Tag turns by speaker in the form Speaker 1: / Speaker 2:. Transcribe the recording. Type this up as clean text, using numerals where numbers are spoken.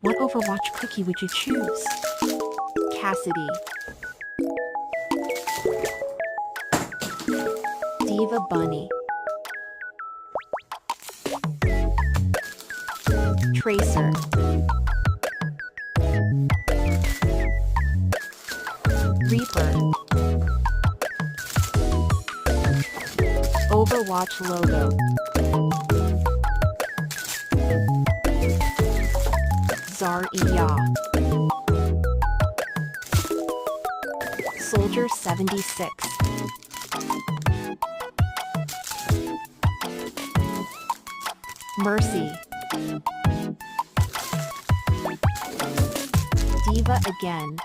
Speaker 1: What Overwatch cookie would you choose? Cassidy, Diva Bunny, Tracer, Reaper, Overwatch logo, Zarya, Soldier 76, Mercy, Diva again,